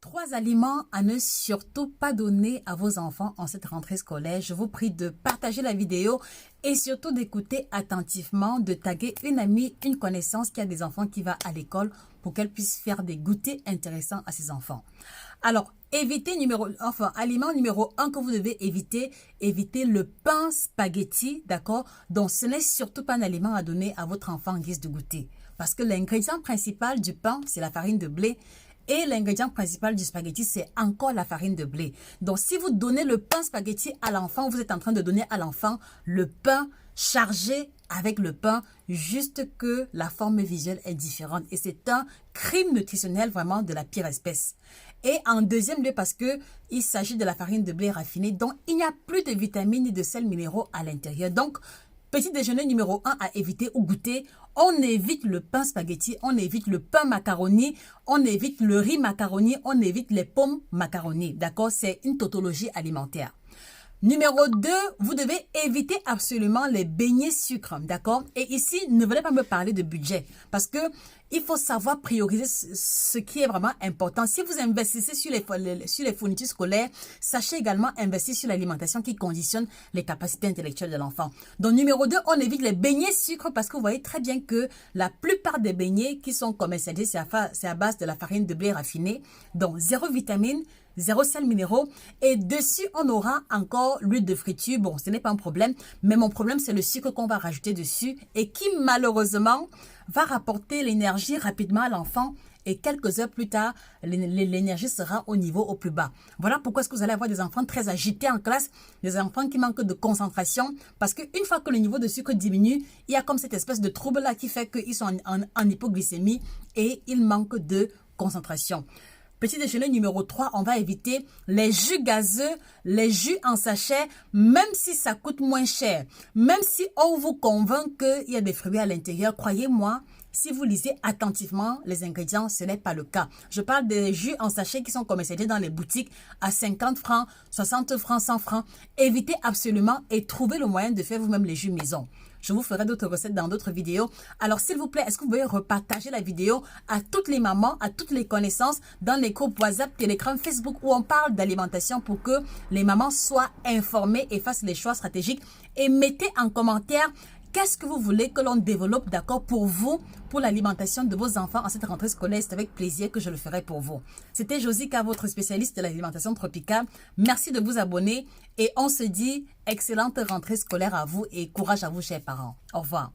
Trois aliments à ne surtout pas donner à vos enfants en cette rentrée scolaire. Je vous prie de partager la vidéo et surtout d'écouter attentivement, de taguer une amie, une connaissance qui a des enfants qui va à l'école pour qu'elle puisse faire des goûters intéressants à ses enfants. Alors, aliment numéro 1 que vous devez éviter le pain spaghetti, d'accord? Donc, ce n'est surtout pas un aliment à donner à votre enfant en guise de goûter. Parce que l'ingrédient principal du pain, c'est la farine de blé. Et l'ingrédient principal du spaghetti, c'est encore la farine de blé. Donc, si vous donnez le pain spaghetti à l'enfant, vous êtes en train de donner à l'enfant le pain chargé avec le pain, juste que la forme visuelle est différente. Et c'est un crime nutritionnel vraiment de la pire espèce. Et en deuxième lieu, parce que il s'agit de la farine de blé raffinée, donc il n'y a plus de vitamines ni de sels minéraux à l'intérieur. Donc, petit déjeuner numéro 1 à éviter ou goûter, on évite le pain spaghetti, on évite le pain macaroni, on évite le riz macaroni, on évite les pommes macaroni. D'accord? C'est une tautologie alimentaire. Numéro 2, vous devez éviter absolument les beignets sucre, d'accord? Et ici, ne venez pas me parler de budget parce que il faut savoir prioriser ce qui est vraiment important. Si vous investissez sur les fournitures scolaires, sachez également investir sur l'alimentation qui conditionne les capacités intellectuelles de l'enfant. Donc, numéro 2, on évite les beignets sucre parce que vous voyez très bien que la plupart des beignets qui sont commercialisés, c'est à base de la farine de blé raffinée. Donc, zéro vitamine, zéro sel minéraux. Et dessus, on aura encore l'huile de friture. Bon, ce n'est pas un problème. Mais mon problème, c'est le sucre qu'on va rajouter dessus et qui, malheureusement, va rapporter l'énergie rapidement à l'enfant. Et quelques heures plus tard, l'énergie sera au niveau au plus bas. Voilà pourquoi est-ce que vous allez avoir des enfants très agités en classe, des enfants qui manquent de concentration. Parce qu'une fois que le niveau de sucre diminue, il y a comme cette espèce de trouble-là qui fait qu'ils sont en hypoglycémie et ils manquent de concentration. Petit déjeuner numéro 3, on va éviter les jus gazeux, les jus en sachet, même si ça coûte moins cher. Même si on vous convainc qu'il y a des fruits à l'intérieur, croyez-moi, si vous lisez attentivement les ingrédients, ce n'est pas le cas. Je parle des jus en sachet qui sont commercialisés dans les boutiques à 50 francs, 60 francs, 100 francs. Évitez absolument et trouvez le moyen de faire vous-même les jus maison. Je vous ferai d'autres recettes dans d'autres vidéos. Alors, s'il vous plaît, est-ce que vous pouvez repartager la vidéo à toutes les mamans, à toutes les connaissances dans les groupes WhatsApp, Telegram, Facebook où on parle d'alimentation pour que les mamans soient informées et fassent les choix stratégiques. Et mettez en commentaire qu'est-ce que vous voulez que l'on développe, d'accord, pour vous, pour l'alimentation de vos enfants en cette rentrée scolaire. C'est avec plaisir que je le ferai pour vous. C'était Josica, votre spécialiste de l'alimentation tropicale. Merci de vous abonner et on se dit excellente rentrée scolaire à vous et courage à vous, chers parents. Au revoir.